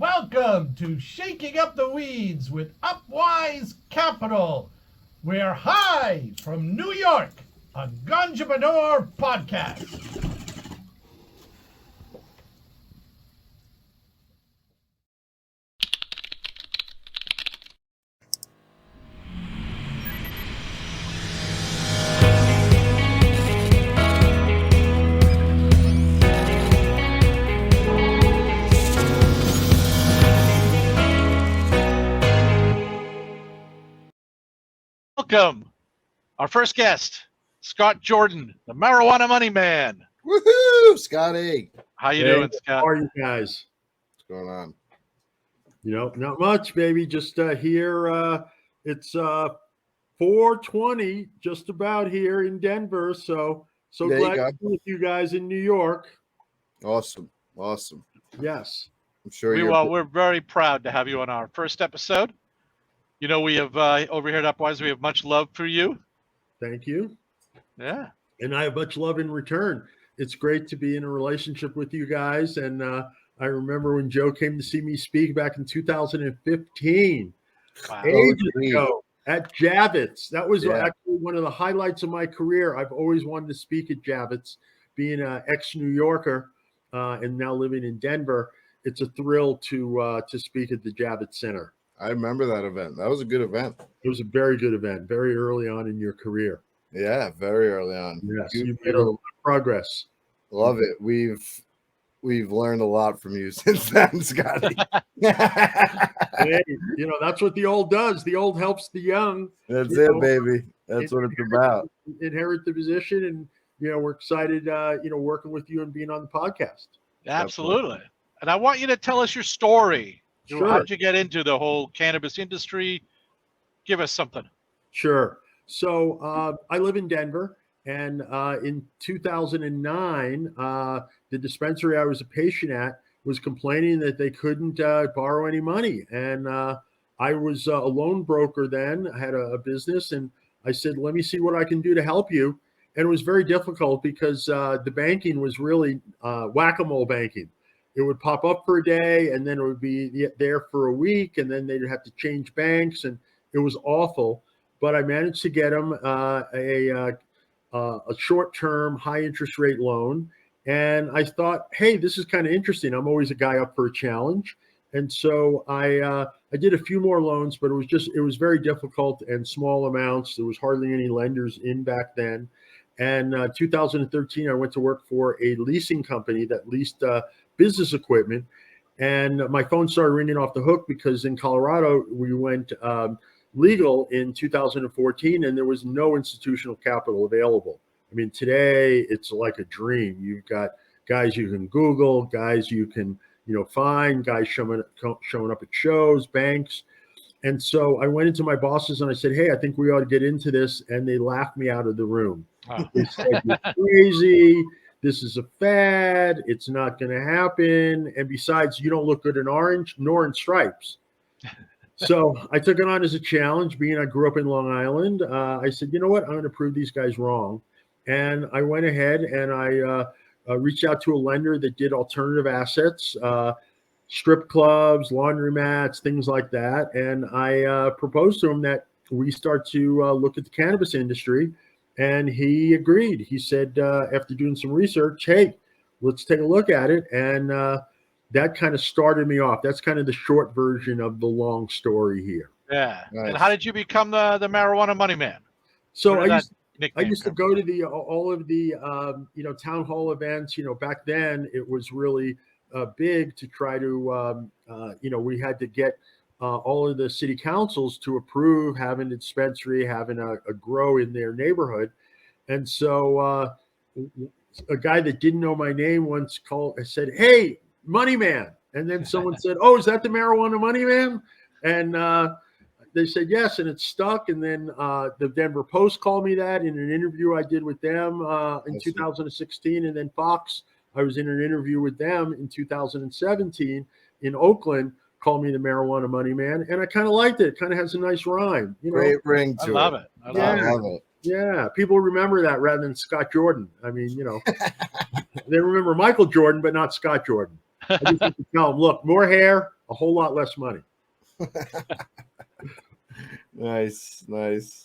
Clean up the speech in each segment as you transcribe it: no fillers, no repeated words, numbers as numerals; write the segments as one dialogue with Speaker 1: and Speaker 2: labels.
Speaker 1: Welcome to Shaking Up the Weeds with Upwise Capital. We're high from New York on Ganjapreneur Podcast.
Speaker 2: Welcome, our first guest, Scott Jordan, the Marijuana Money Man.
Speaker 3: Woohoo, Scotty!
Speaker 2: How you doing, Scott?
Speaker 4: How are you guys?
Speaker 3: What's going on?
Speaker 4: You know, not much, baby. Just here. It's 4:20, just about here in Denver. So
Speaker 3: There you
Speaker 4: glad
Speaker 3: go.
Speaker 4: to be with you guys in New York.
Speaker 3: Awesome.
Speaker 4: Yes.
Speaker 3: I'm sure
Speaker 2: We're very proud to have you on our first episode. You know, we have over here at Upwise, we have much love for you.
Speaker 4: Thank you.
Speaker 2: Yeah.
Speaker 4: And I have much love in return. It's great to be in a relationship with you guys. And I remember when Joe came to see me speak back in 2015,
Speaker 2: Wow.
Speaker 4: ages ago at Javits. That was actually one of the highlights of my career. I've always wanted to speak at Javits, being an ex-New Yorker and now living in Denver. It's a thrill to speak at the Javits Center.
Speaker 3: I remember that event. That was a good event.
Speaker 4: It was a very good event, very early on in your career.
Speaker 3: Yeah, very early on.
Speaker 4: Yes, you made a lot of progress.
Speaker 3: Love it. We've learned a lot from you since then, Scotty.
Speaker 4: Hey, you know, that's what the old does. The old helps the young.
Speaker 3: That's it, baby. That's what it's about.
Speaker 4: Inherit the position, and you know, we're excited. Working with you and being on the podcast.
Speaker 2: Absolutely. And I want you to tell us your story.
Speaker 4: Sure.
Speaker 2: How did you get into the whole cannabis industry? Give us something.
Speaker 4: Sure. So I live in Denver, and in 2009, the dispensary I was a patient at was complaining that they couldn't borrow any money. And I was a loan broker then. I had a business, and I said, let me see what I can do to help you. And it was very difficult because the banking was really whack-a-mole banking. It would pop up for a day, and then it would be there for a week, and then they'd have to change banks, and it was awful. But I managed to get them a short-term, high-interest rate loan, and I thought, hey, this is kind of interesting. I'm always a guy up for a challenge, and so I did a few more loans, but it was very difficult and small amounts. There was hardly any lenders in back then. And 2013, I went to work for a leasing company that leased business equipment, and my phone started ringing off the hook because in Colorado we went legal in 2014, and there was no institutional capital available. I mean, today it's like a dream. You've got guys you can Google, guys you can find, guys showing up at shows, banks. And so I went into my bosses and I said, hey, I think we ought to get into this, and they laughed me out of the room. They said, you're crazy. This is a fad. It's not going to happen. And besides, you don't look good in orange nor in stripes. So I took it on as a challenge, being I grew up in Long Island. I said, you know what? I'm going to prove these guys wrong. And I went ahead and I reached out to a lender that did alternative assets, strip clubs, laundromats, things like that. And I proposed to him that we start to look at the cannabis industry. And he agreed. He said, after doing some research, hey, let's take a look at it. And that kind of started me off. That's kind of the short version of the long story here.
Speaker 2: Yeah.
Speaker 3: Nice.
Speaker 2: And how did you become the Marijuana Money Man?
Speaker 4: So I used to go to all of the town hall events. Back then it was really big to try to we had to get all of the city councils to approve having a dispensary, having a grow in their neighborhood. And so a guy that didn't know my name once called and said, hey, Money Man. And then someone said, oh, is that the Marijuana Money Man? And they said yes, and it stuck. And then the Denver Post called me that in an interview I did with them in 2016. And then Fox, I was in an interview with them in 2017 in Oakland, called me the Marijuana Money Man. And I kind of liked it. It kind of has a nice rhyme.
Speaker 3: Great ring to it.
Speaker 2: I love it.
Speaker 3: I love it.
Speaker 4: Yeah, people remember that rather than Scott Jordan. I mean, they remember Michael Jordan, but not Scott Jordan. I just have to tell them, look, more hair, a whole lot less money.
Speaker 3: Nice.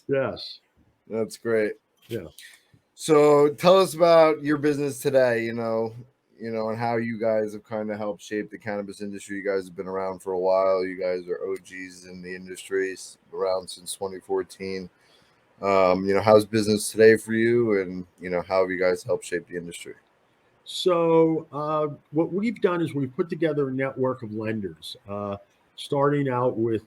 Speaker 4: Yes.
Speaker 3: That's great.
Speaker 4: Yeah.
Speaker 3: So tell us about your business today, and how you guys have kind of helped shape the cannabis industry. You guys have been around for a while. You guys are OGs in the industry, around since 2014. How's business today for you, and how have you guys helped shape the industry?
Speaker 4: So what we've done is we've put together a network of lenders, starting out with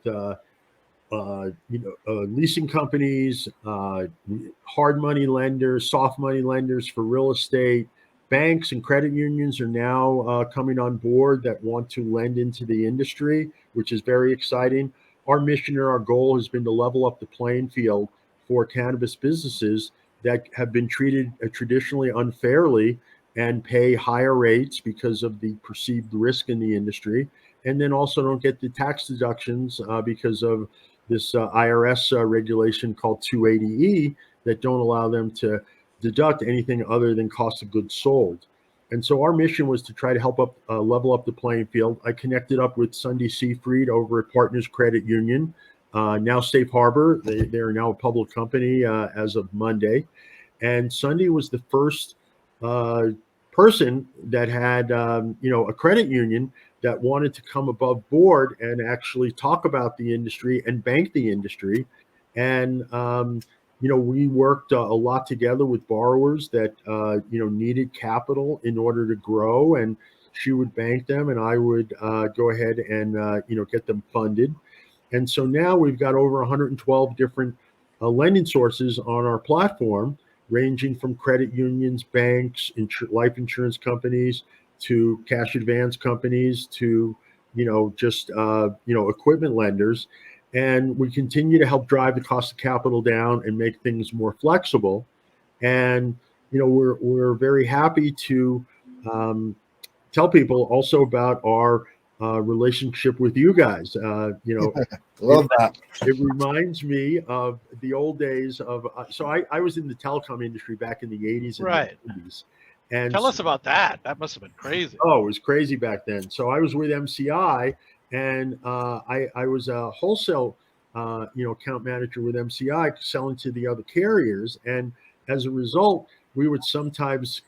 Speaker 4: leasing companies, hard money lenders, soft money lenders for real estate. Banks and credit unions are now coming on board that want to lend into the industry, which is very exciting. Our mission or our goal has been to level up the playing field for cannabis businesses that have been treated traditionally unfairly and pay higher rates because of the perceived risk in the industry, and then also don't get the tax deductions because of this IRS regulation called 280E that don't allow them to deduct anything other than cost of goods sold. And so our mission was to try to help level up the playing field. I connected up with Sunday Seafried over at Partners Credit Union, now Safe Harbor. They are now a public company as of Monday. And Sunday was the first person that had, a credit union that wanted to come above board and actually talk about the industry and bank the industry. And, we worked a lot together with borrowers that, needed capital in order to grow. And she would bank them and I would go ahead and, get them funded. And so now we've got over 112 different lending sources on our platform, ranging from credit unions, banks, life insurance companies, to cash advance companies, to equipment lenders. And we continue to help drive the cost of capital down and make things more flexible. And we're very happy to tell people also about our relationship with you guys.
Speaker 3: Love that.
Speaker 4: It reminds me of the old days of. So I was in the telecom industry back in the 80s and
Speaker 2: Right.
Speaker 4: the 90s. And
Speaker 2: Tell us about that. That must have been crazy.
Speaker 4: Oh, it was crazy back then. So I was with MCI, and I was a wholesale, account manager with MCI, selling to the other carriers. And as a result, we would sometimes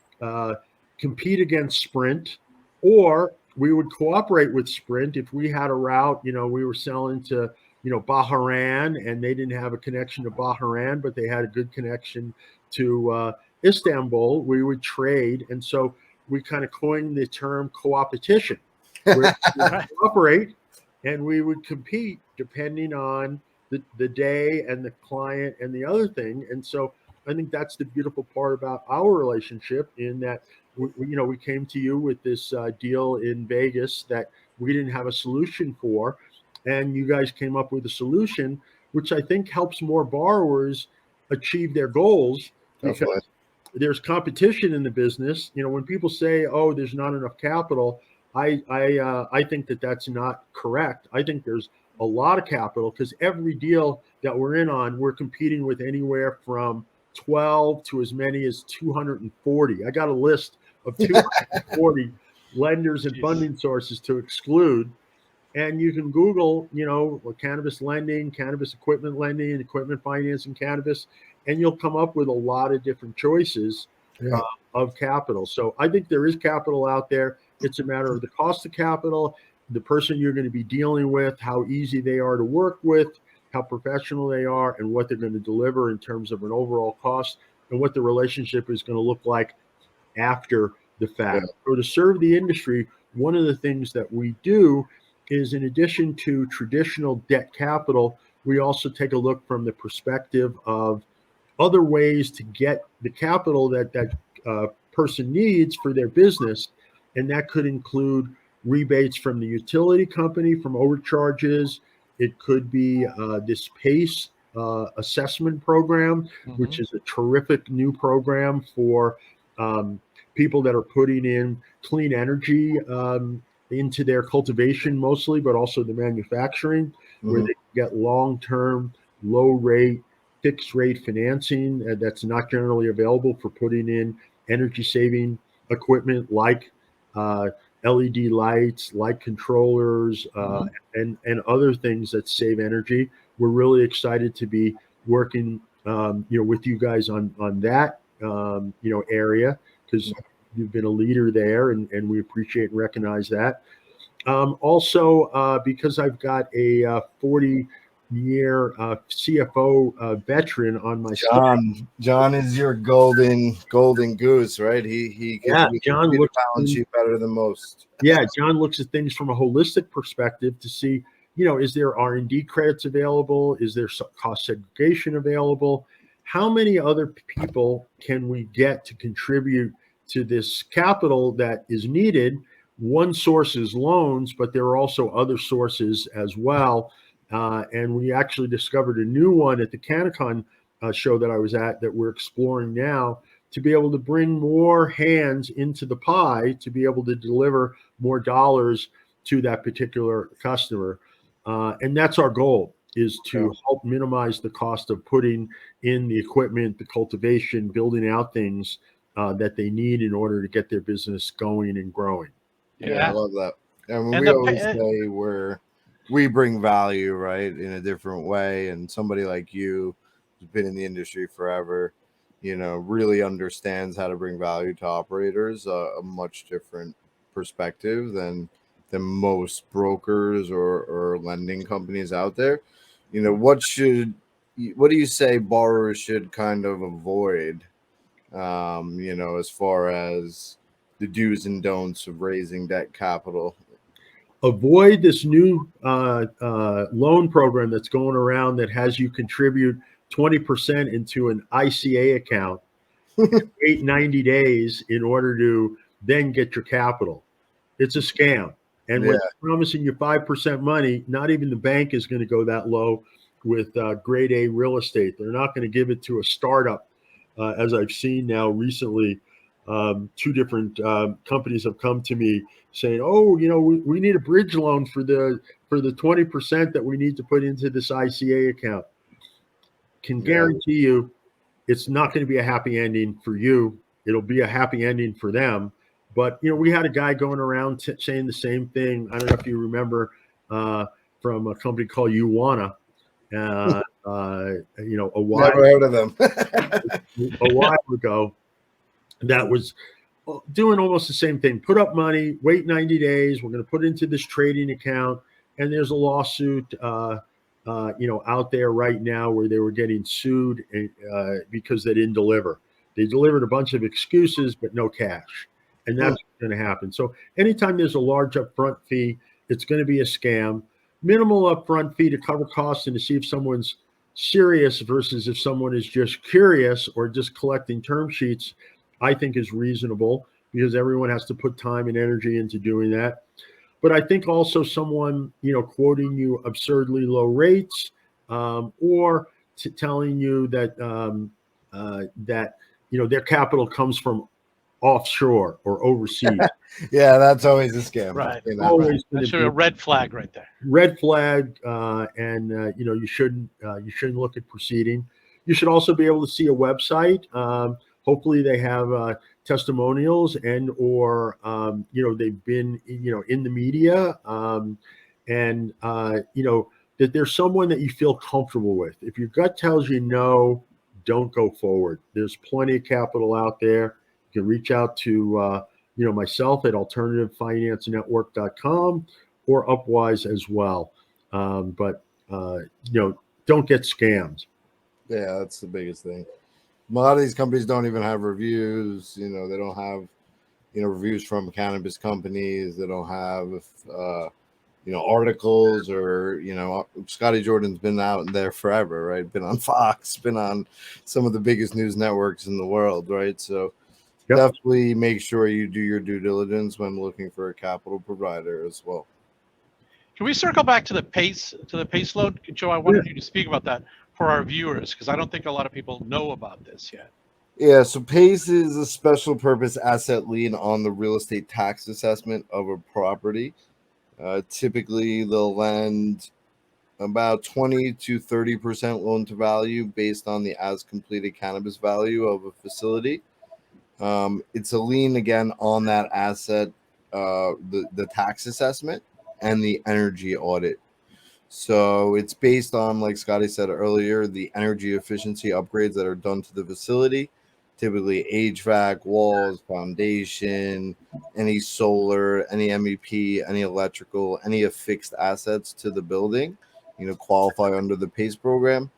Speaker 4: compete against Sprint, or we would cooperate with Sprint if we had a route. We were selling to Bahrain, and they didn't have a connection to Bahrain, but they had a good connection to Istanbul. We would trade. And so we kind of coined the term co-opetition, where we would cooperate and we would compete depending on the day and the client and the other thing. And so I think that's the beautiful part about our relationship, in that we came to you with this deal in Vegas that we didn't have a solution for, and you guys came up with a solution, which I think helps more borrowers achieve their goals. Because there's competition in the business. When people say, "Oh, there's not enough capital," I think that that's not correct. I think there's a lot of capital, because every deal that we're in on, we're competing with anywhere from 12 to as many as 240. I got a list of 240 lenders and funding sources to exclude. And you can Google, cannabis lending, cannabis equipment lending, equipment financing cannabis, and you'll come up with a lot of different choices of capital. So I think there is capital out there. It's a matter of the cost of capital, the person you're going to be dealing with, how easy they are to work with, how professional they are, and what they're going to deliver in terms of an overall cost, and what the relationship is going to look like after the fact. So to serve the industry, one of the things that we do is, in addition to traditional debt capital, we also take a look from the perspective of other ways to get the capital that person needs for their business. And that could include rebates from the utility company, from overcharges. It could be this PACE assessment program, which is a terrific new program for people that are putting in clean energy into their cultivation mostly, but also the manufacturing, where they get long-term, low-rate, fixed-rate financing that's not generally available for putting in energy-saving equipment like LED lights, light controllers, and other things that save energy. We're really excited to be working, with you guys on that, area, because you've been a leader there, and we appreciate and recognize that. Also, because I've got a 40-year CFO veteran on my staff.
Speaker 3: John is your golden goose, right? He can
Speaker 4: John
Speaker 3: read
Speaker 4: looks
Speaker 3: a balance sheet better than most.
Speaker 4: Yeah, John looks at things from a holistic perspective to see, is there R&D credits available? Is there cost segregation available? How many other people can we get to contribute to this capital that is needed? One source is loans, but there are also other sources as well. And we actually discovered a new one at the CannaCon show that I was at that we're exploring now, to be able to bring more hands into the pie, to be able to deliver more dollars to that particular customer. And that's our goal, is to help minimize the cost of putting in the equipment, the cultivation, building out things that they need in order to get their business going and growing.
Speaker 3: Yeah, I love that. And
Speaker 2: And
Speaker 3: we always say we bring value, right, in a different way. And somebody like you who's been in the industry forever, really understands how to bring value to operators, a much different perspective than most brokers or lending companies out there. What do you say borrowers should kind of avoid, as far as the do's and don'ts of raising debt capital?
Speaker 4: Avoid this new loan program that's going around that has you contribute 20% into an ICA account, wait 90 days in order to then get your capital. It's a scam. And when they're promising you 5% money, not even the bank is going to go that low with grade A real estate. They're not going to give it to a startup, as I've seen now recently. Two different companies have come to me saying, "Oh, we need a bridge loan for the 20% that we need to put into this ICA account." Can guarantee you, it's not going to be a happy ending for you. It'll be a happy ending for them. But we had a guy going around saying the same thing. I don't know if you remember from a company called Uwana. A while
Speaker 3: Never heard of them.
Speaker 4: a while ago, that was doing almost the same thing. Put up money, wait 90 days. We're going to put it into this trading account, and there's a lawsuit, out there right now where they were getting sued because they didn't deliver. They delivered a bunch of excuses, but no cash, and that's what's going to happen. So anytime there's a large upfront fee, it's going to be a scam. Minimal upfront fee to cover costs and to see if someone's serious versus if someone is just curious or just collecting term sheets, I think is reasonable, because everyone has to put time and energy into doing that. But I think also someone, quoting you absurdly low rates, or telling you that their capital comes from offshore or overseas.
Speaker 3: Yeah, that's always a scam.
Speaker 2: Right.
Speaker 4: Always
Speaker 2: That's a red flag right there.
Speaker 4: Red flag, and you shouldn't look at proceeding. You should also be able to see a website. Hopefully, they have testimonials or they've been in the media, and that there's someone that you feel comfortable with. If your gut tells you no, don't go forward. There's plenty of capital out there. You can reach out to myself at alternativefinancenetwork.com or Upwise as well. But don't get scammed.
Speaker 3: Yeah, that's the biggest thing. A lot of these companies don't even have reviews. They don't have, reviews from cannabis companies. They don't have, articles or, Scotty Jordan's been out there forever, right? Been on Fox, been on some of the biggest news networks in the world, right? So definitely make sure you do your due diligence when looking for a capital provider as well.
Speaker 2: Can we circle back to the PACE loan, Joe? I wanted you to speak about that for our viewers, because I don't think a lot of people know about this yet.
Speaker 3: Yeah, so PACE is a special purpose asset lien on the real estate tax assessment of a property. Typically, they'll lend about 20 to 30% loan to value based on the as completed cannabis value of a facility. It's a lien again on that asset the tax assessment and the energy audit. So it's based on, like Scotty said earlier, the energy efficiency upgrades that are done to the facility, typically HVAC, walls, foundation, any solar, any MEP, any electrical, any affixed assets to the building, qualify under the PACE program.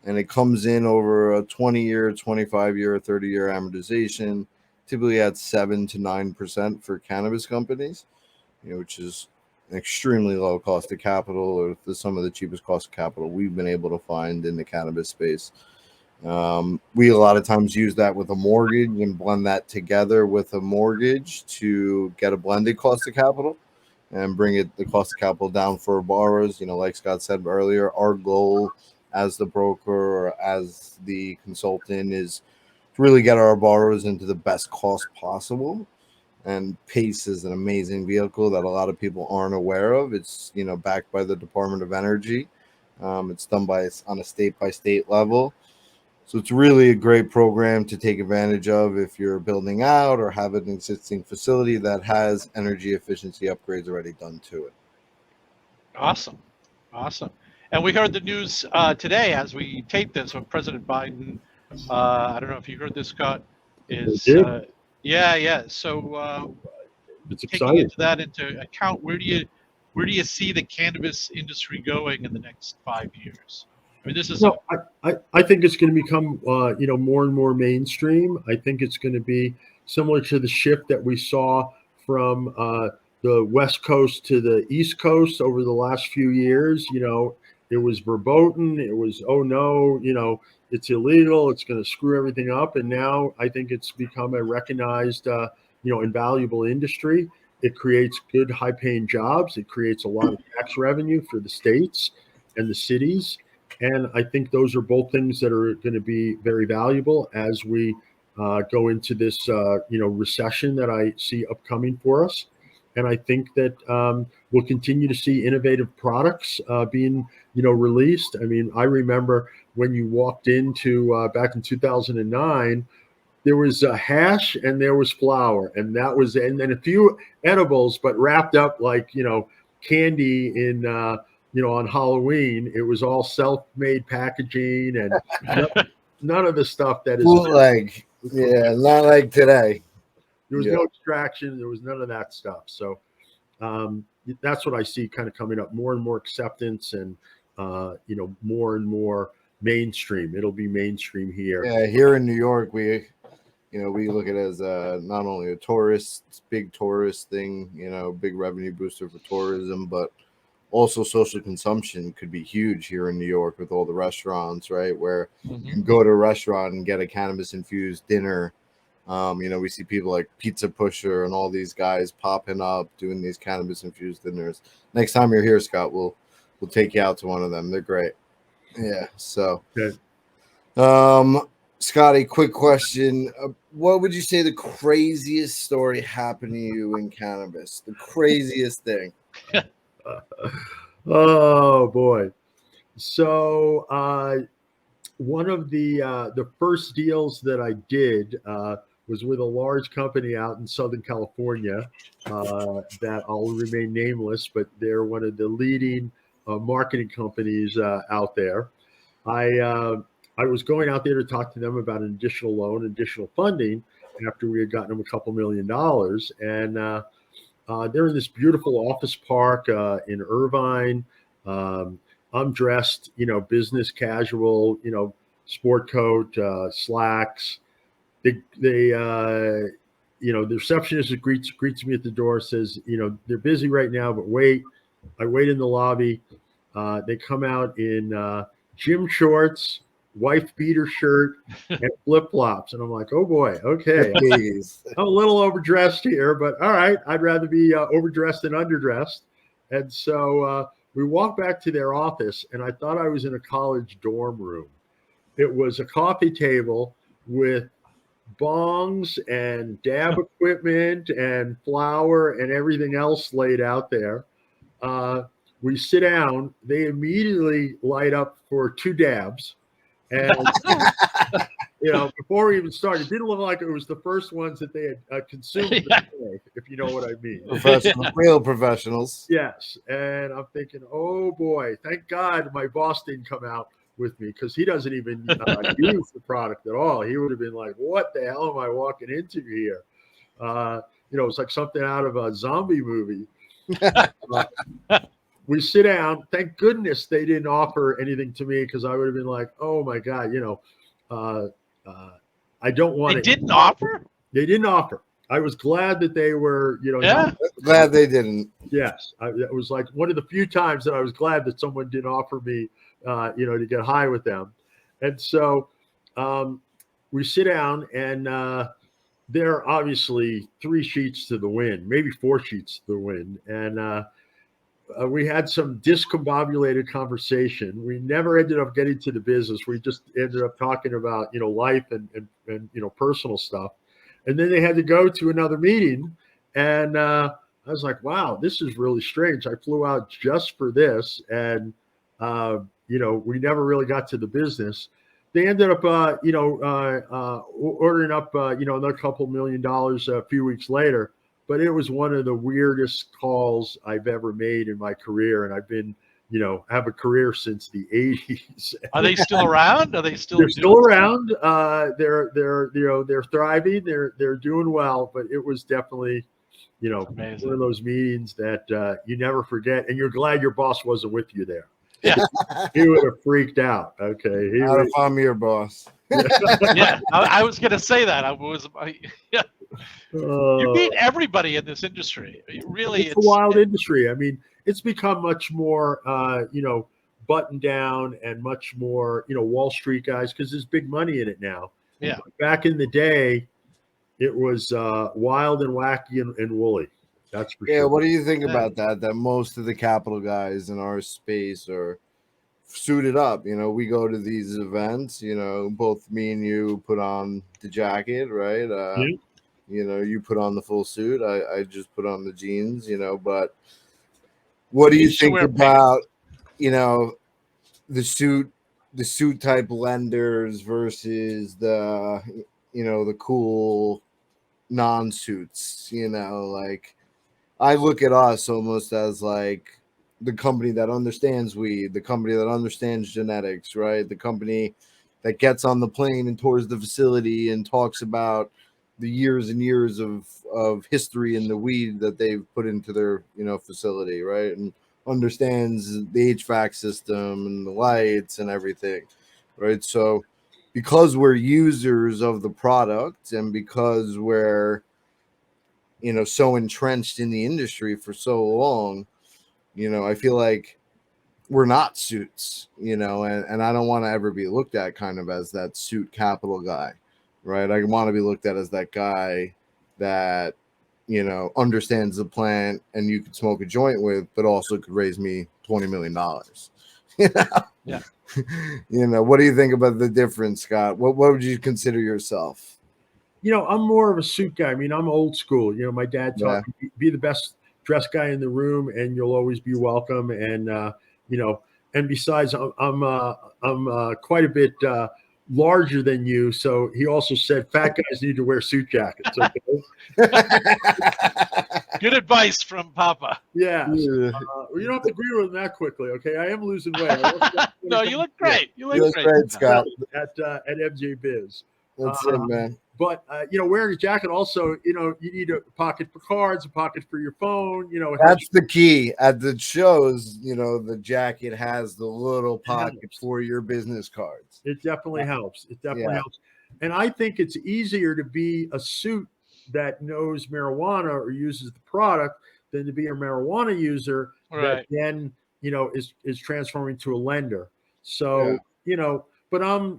Speaker 3: And it comes in over a 20-year, 25-year, 30-year amortization, typically at 7 to 9% for cannabis companies, which is an extremely low cost of capital, or some of the cheapest cost of capital we've been able to find in the cannabis space. We a lot of times use that with a mortgage and blend that together with a mortgage to get a blended cost of capital and bring the cost of capital down for borrowers. Like Scott said earlier, our goal as the broker or as the consultant is to really get our borrowers into the best cost possible. And PACE is an amazing vehicle that a lot of people aren't aware of. It's backed by the Department of Energy. It's done on a state by state level. So it's really a great program to take advantage of if you're building out or have an existing facility that has energy efficiency upgrades already done to it.
Speaker 2: Awesome. And we heard the news today as we tape this when President Biden, I don't know if you heard this, Scott, is yeah. So
Speaker 4: It's
Speaker 2: taking
Speaker 4: exciting.
Speaker 2: into account, where do you see the cannabis industry going in the next 5 years? I mean, this is
Speaker 4: I think it's going to become more and more mainstream. I think it's going to be similar to the shift that we saw from the West Coast to the East Coast over the last few years. It was verboten. It was, oh no, it's illegal. It's going to screw everything up. And now I think it's become a recognized, and valuable industry. It creates good, high-paying jobs. It creates a lot of tax revenue for the states and the cities. And I think those are both things that are going to be very valuable as we go into this, recession that I see upcoming for us. And I think that we'll continue to see innovative products being, released. I mean, I remember when you walked into back in 2009, there was hash and there was flour, and that was, and then a few edibles, but wrapped up like, candy in, on Halloween. It was all self-made packaging and none of the stuff that is
Speaker 3: bootleg. Yeah, not like today.
Speaker 4: There was no extraction. There was none of that stuff. So that's what I see kind of coming up. More and more acceptance, and more and more mainstream. It'll be mainstream here.
Speaker 3: Yeah, here in New York, we look at it as not only a big tourist thing, big revenue booster for tourism, but also social consumption could be huge here in New York with all the restaurants, right? Where you can go to a restaurant and get a cannabis infused dinner. We see people like Pizza Pusher and all these guys popping up doing these cannabis infused dinners. Next time you're here, Scott, we'll take you out to one of them. They're great. Yeah. So,
Speaker 4: okay.
Speaker 3: Scotty, quick question. What would you say the craziest story happened to you in cannabis? The craziest thing?
Speaker 4: Oh boy. So one of the first deals that I did was with a large company out in Southern California that I'll remain nameless, but they're one of the leading marketing companies out there. I was going out there to talk to them about an additional loan, additional funding, after we had gotten them a couple $1 million. And they're in this beautiful office park in Irvine. I'm dressed, business casual, sport coat, slacks. The receptionist greets me at the door, says, they're busy right now, but wait. I wait in the lobby. They come out in gym shorts, wife beater shirt, and flip-flops. And I'm like, oh boy, okay. I'm a little overdressed here, but all right. I'd rather be overdressed than underdressed. And so we walked back to their office, and I thought I was in a college dorm room. It was a coffee table with bongs and dab equipment and flour and everything else laid out there. We sit down. They immediately light up for 2 dabs. And before we even started, it didn't look like it was the first ones that they had consumed,
Speaker 2: Yeah.
Speaker 4: if you know what I mean.
Speaker 3: Real professionals.
Speaker 4: Yes. And I'm thinking, oh boy, thank God my boss didn't come out with me, because he doesn't even use the product at all. He would have been like, what the hell am I walking into here? It's like something out of a zombie movie. We sit down. Thank goodness they didn't offer anything to me, because I would have been like, oh my God, I don't want it.
Speaker 2: They didn't offer?
Speaker 4: They didn't offer. I was glad that they were,
Speaker 2: Yeah.
Speaker 3: Glad they didn't.
Speaker 4: Yes. It was like one of the few times that I was glad that someone didn't offer me, to get high with them. And so we sit down, and there are obviously 3 sheets to the wind, maybe 4 sheets to the wind. And we had some discombobulated conversation. We never ended up getting to the business. We just ended up talking about, life and personal stuff. And then they had to go to another meeting. And I was like, wow, this is really strange. I flew out just for this. And, we never really got to the business. They ended up, ordering up, another couple $1 million a few weeks later. But it was one of the weirdest calls I've ever made in my career. And I've been, have a career since the 80s.
Speaker 2: Are they still around? Are they still?
Speaker 4: They're still around. They're thriving. They're doing well. But it was definitely,
Speaker 2: Amazing.
Speaker 4: one of those meetings that you never forget. And you're glad your boss wasn't with you there.
Speaker 2: Yeah.
Speaker 4: He would have freaked out. Okay.
Speaker 3: If I'm your boss.
Speaker 2: Yeah, I was going to say that. You meet everybody in this industry. It's
Speaker 4: a wild industry. I mean, it's become much more, buttoned down and much more, Wall Street guys, because there's big money in it now.
Speaker 2: Yeah.
Speaker 4: Back in the day, it was wild and wacky and woolly. That's for sure.
Speaker 3: Yeah. What do you think about that? That most of the capital guys in our space are suited up. We go to these events, both me and you put on the jacket, right? You put on the full suit. I just put on the jeans, but what do you think about, the suit type lenders versus the cool non-suits, like I look at us almost as like the company that understands weed, the company that understands genetics, right? The company that gets on the plane and tours the facility and talks about the years and years of history in the weed that they've put into their, facility, right? And understands the HVAC system and the lights and everything, right? So because we're users of the product and because we're, so entrenched in the industry for so long, I feel like we're not suits, and I don't want to ever be looked at kind of as that suit capital guy, right? I want to be looked at as that guy that, understands the plant and you could smoke a joint with, but also could raise me $20 million.
Speaker 2: Yeah.
Speaker 3: What do you think about the difference, Scott? What would you consider yourself?
Speaker 4: I'm more of a suit guy. I mean, I'm old school. My dad taught me, be the best dressed guy in the room and you'll always be welcome. And, and besides, I'm quite a bit larger than you. So he also said fat guys need to wear suit jackets. Okay?
Speaker 2: Good advice from Papa.
Speaker 4: Yeah. You don't have to agree with him that quickly. Okay. I am losing weight.
Speaker 2: No, you look great. You look
Speaker 3: great, Scott.
Speaker 4: At MJ Biz.
Speaker 3: That's it, man.
Speaker 4: But wearing a jacket also, you need a pocket for cards, a pocket for your phone.
Speaker 3: That's the key at the shows. The jacket has the little pocket for your business cards.
Speaker 4: It definitely helps. It definitely helps. And I think it's easier to be a suit that knows marijuana or uses the product than to be a marijuana user that then is transforming to a lender. So but I'm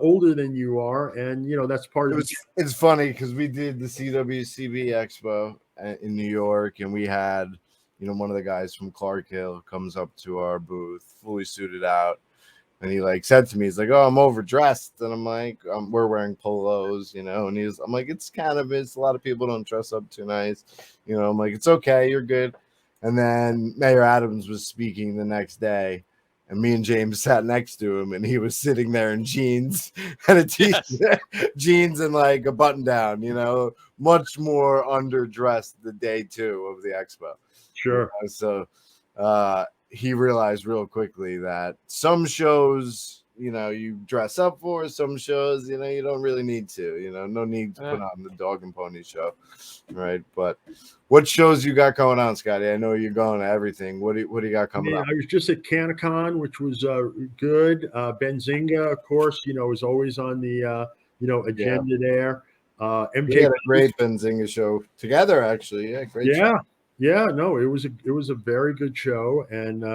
Speaker 4: older than you are, and that's part of it.
Speaker 3: It's funny because we did the CWCB Expo in New York, and we had one of the guys from Clark Hill comes up to our booth, fully suited out, and he said to me, he's like, "Oh, I'm overdressed," and I'm like, "We're wearing polos, and I'm like, "It's cannabis. A lot of people don't dress up too nice, I'm like, "It's okay, you're good." And then Mayor Adams was speaking the next day. And me and James sat next to him, and he was sitting there in jeans and a t-shirt, jeans and like a button down, much more underdressed the day 2 of the expo.
Speaker 4: Sure.
Speaker 3: So he realized real quickly that some shows, you dress up for, some shows, you don't really need to, no need to put on the dog and pony show. Right. But what shows you got going on, Scotty? I know you're going to everything. What do you got coming up?
Speaker 4: I was just at CannaCon, which was good. Benzinga, of course, is always on the agenda there. MJ,
Speaker 3: we had a great Benzinga show together, actually. Yeah, great.
Speaker 4: Show. No, it was a very good show, and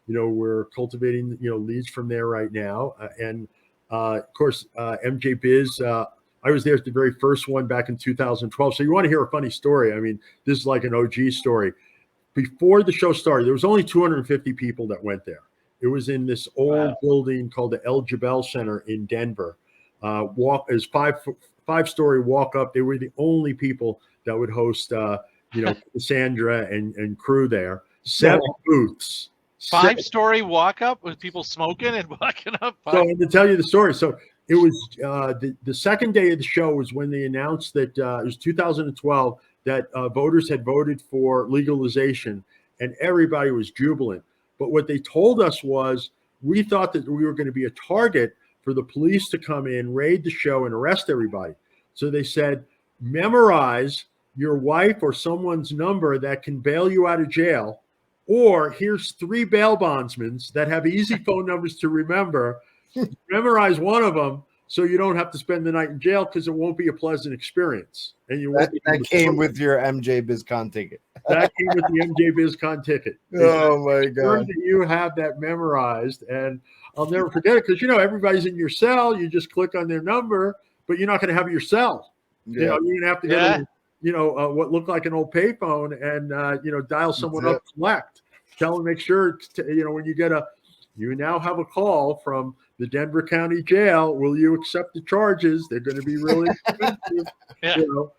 Speaker 4: we're cultivating leads from there right now, and of course MJ Biz. I was there at the very first one back in 2012. So you want to hear a funny story? I mean, this is like an OG story. Before the show started, there was only 250 people that went there. It was in this old building called the El Jabel Center in Denver. Is 5-story walk up. They were the only people that would host, Cassandra and crew there. 7 booths.
Speaker 2: 5-story walk up with people smoking and walking up.
Speaker 4: So I'm going to tell you the story. So it was the second day of the show was when they announced that it was 2012 that voters had voted for legalization, and everybody was jubilant. But what they told us was, we thought that we were going to be a target for the police to come in, raid the show, and arrest everybody. So they said, memorize your wife or someone's number that can bail you out of jail, or here's 3 bail bondsmen that have easy phone numbers to remember. Memorize one of them so you don't have to spend the night in jail, because it won't be a pleasant experience. And
Speaker 3: that came with your MJ BizCon ticket.
Speaker 4: That came with the MJ BizCon ticket.
Speaker 3: Oh my God!
Speaker 4: You have that memorized, and I'll never forget it, because everybody's in your cell. You just click on their number, but you're not going to have your cell.
Speaker 3: Yeah.
Speaker 4: You're going to have to go to what looked like an old payphone and dial someone up, select, tell them, make sure when you now have a call from the Denver County Jail. Will you accept the charges? They're going to be really expensive. You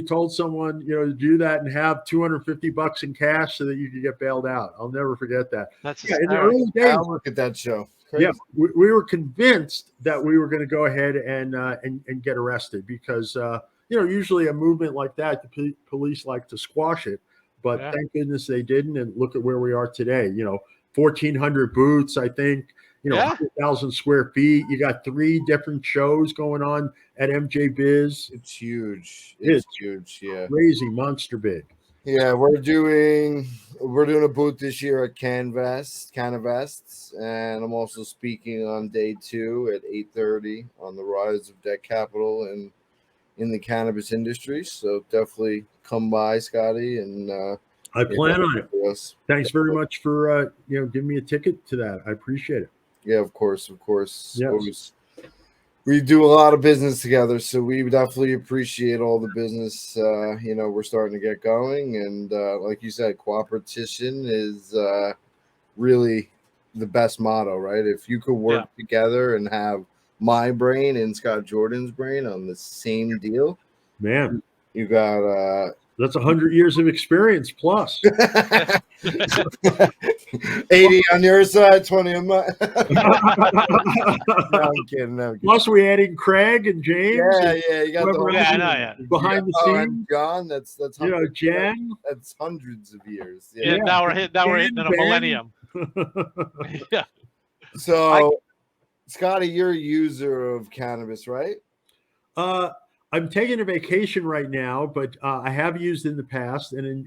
Speaker 4: told someone to do that and have $250 in cash so that you could get bailed out. I'll never forget that.
Speaker 2: That's
Speaker 4: in the early days.
Speaker 3: I'll look at that show. Crazy.
Speaker 4: Yeah, we were convinced that we were going to go ahead and get arrested, because usually a movement like that, the police like to squash it, but thank goodness they didn't. And look at where we are today. 1,400 booths, I think, 100,000 square feet. You got 3 different shows going on at MJ Biz.
Speaker 3: It's huge. It's huge. Yeah.
Speaker 4: Crazy, monster big.
Speaker 3: Yeah, we're doing a booth this year at Canvests, and I'm also speaking on day 2 at 8:30 on the rise of debt capital and in the cannabis industry. So definitely come by, Scotty, and
Speaker 4: I plan on it. Thanks very much for giving me a ticket to that. I appreciate it.
Speaker 3: Yeah, of course.
Speaker 4: Yes.
Speaker 3: We do a lot of business together, so we definitely appreciate all the business. We're starting to get going, and like you said, cooperation is really the best motto, right? If you could work together and have my brain and Scott Jordan's brain on the same deal,
Speaker 4: man,
Speaker 3: you got
Speaker 4: that's 100 years of experience plus.
Speaker 3: 80 on your side, 20 on mine. No, I'm kidding.
Speaker 4: Plus, we adding Craig and James.
Speaker 3: Yeah, you got
Speaker 4: behind the scenes.
Speaker 3: John, that's
Speaker 4: Jen.
Speaker 3: That's hundreds of years.
Speaker 2: Yeah, now we're hitting a millennium. Yeah.
Speaker 3: So, Scotty, you're a user of cannabis, right?
Speaker 4: I'm taking a vacation right now, but I have used in the past and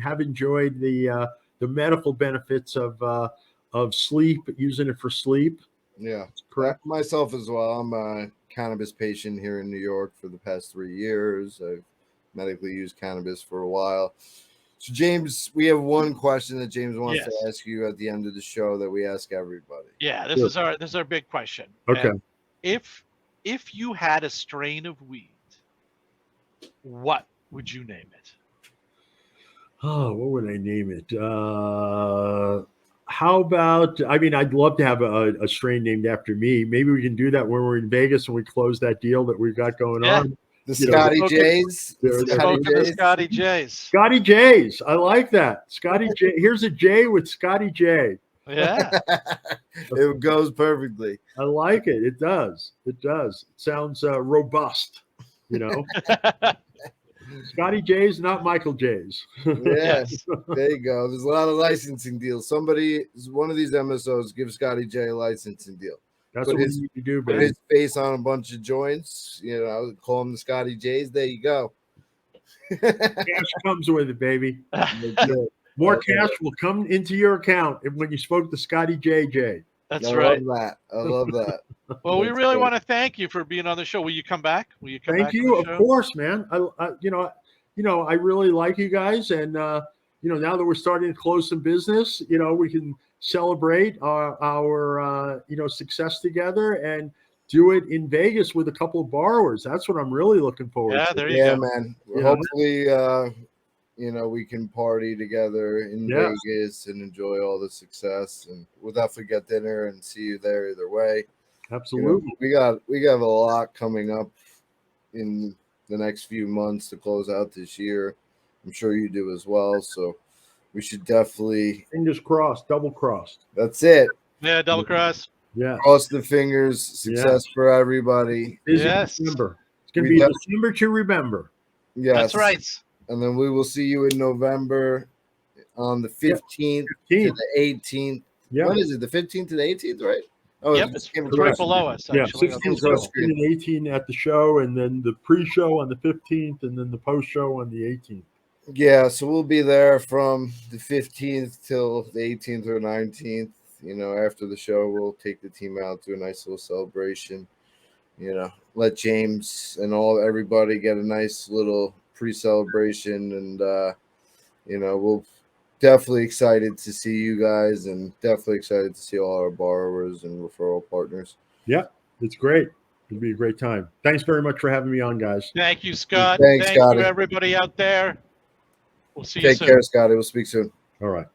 Speaker 4: have enjoyed the medical benefits of sleep, using it for sleep.
Speaker 3: Yeah, correct. Myself as well. I'm a cannabis patient here in New York for the past 3 years. I've medically used cannabis for a while. So, James, we have one question that James wants to ask you at the end of the show that we ask everybody.
Speaker 2: Yeah, this is our big question.
Speaker 4: Okay.
Speaker 2: And if you had a strain of weed, what would you name it?
Speaker 4: Oh, what would I name it? How about, I'd love to have a strain named after me. Maybe we can do that when we're in Vegas and we close that deal that we've got going on.
Speaker 3: The
Speaker 4: You know,
Speaker 3: Scotty
Speaker 2: smoking-
Speaker 3: J's.
Speaker 4: They're-
Speaker 3: The
Speaker 4: they're
Speaker 3: Scotty
Speaker 2: Smoking the
Speaker 3: J's.
Speaker 2: Scotty J's.
Speaker 4: Scotty J's. I like that. Scotty J. Here's a J with Scotty J.
Speaker 2: Yeah.
Speaker 3: It goes perfectly.
Speaker 4: I like it. It does. It does. It sounds robust. You know, Scotty J's, not Michael J's.
Speaker 3: Yes, there you go. There's a lot of licensing deals. One of these MSOs, give Scotty J a licensing deal.
Speaker 4: That's
Speaker 3: Put
Speaker 4: what
Speaker 3: his-
Speaker 4: we need to do,
Speaker 3: Put
Speaker 4: baby.
Speaker 3: his face on a bunch of joints. You know, call them the Scotty J's. There you go.
Speaker 4: Cash comes with it, baby. More cash will come into your account when you spoke to Scotty JJ.
Speaker 2: That's
Speaker 3: I
Speaker 2: right.
Speaker 3: love that. I love that.
Speaker 2: Well, we
Speaker 3: That's
Speaker 2: really
Speaker 3: great.
Speaker 2: want to thank you for being on the show. Will you come back? Will you come
Speaker 4: Thank
Speaker 2: back?
Speaker 4: you,
Speaker 2: on the
Speaker 4: of
Speaker 2: show?
Speaker 4: course, man. I really like you guys, and now that we're starting to close some business, we can celebrate our success together and do it in Vegas with a couple of borrowers. That's what I'm really looking forward
Speaker 2: Yeah,
Speaker 4: to.
Speaker 2: there you
Speaker 3: Yeah,
Speaker 2: go.
Speaker 3: man.
Speaker 4: Yeah.
Speaker 3: Hopefully, we can party together in
Speaker 4: Yeah.
Speaker 3: Vegas and enjoy all the success. And we'll definitely get dinner and see you there either way.
Speaker 4: Absolutely.
Speaker 3: We got a lot coming up in the next few months to close out this year. I'm sure you do as well. So we should definitely.
Speaker 4: Fingers crossed, double crossed.
Speaker 3: That's it.
Speaker 2: Yeah, double cross.
Speaker 4: Yeah.
Speaker 3: Cross the fingers. Success for everybody.
Speaker 4: Busy
Speaker 2: Yes.
Speaker 4: December. It's going to
Speaker 3: We
Speaker 4: be
Speaker 3: def-
Speaker 4: December to remember.
Speaker 3: Yes.
Speaker 2: That's right.
Speaker 3: And then we will see you in November on the 15th to
Speaker 4: 15th.
Speaker 3: the 18th.
Speaker 4: Yeah.
Speaker 3: When is it? The 15th to the 18th, right? Oh,
Speaker 2: Yep,
Speaker 3: it's
Speaker 2: it's right below us.
Speaker 4: Yeah,
Speaker 2: Actually,
Speaker 4: 16,
Speaker 2: on the show.
Speaker 4: 17, and 18 at the show, and then the pre-show on the 15th, and then the post-show on the 18th.
Speaker 3: Yeah, so we'll be there from the 15th till the 18th or 19th. After the show, we'll take the team out to a nice little celebration. Let James and everybody get a nice little pre-celebration, and we'll definitely excited to see you guys, and definitely excited to see all our borrowers and referral partners.
Speaker 4: Yeah, it's great. It'll be a great time. Thanks very much for having me on, guys.
Speaker 2: Thank you, Scott.
Speaker 3: Thanks,
Speaker 2: Thank
Speaker 3: Scotty.
Speaker 2: you, everybody out there. We'll see you
Speaker 3: Take
Speaker 2: soon.
Speaker 3: care, Scotty. We'll speak soon.
Speaker 4: All right.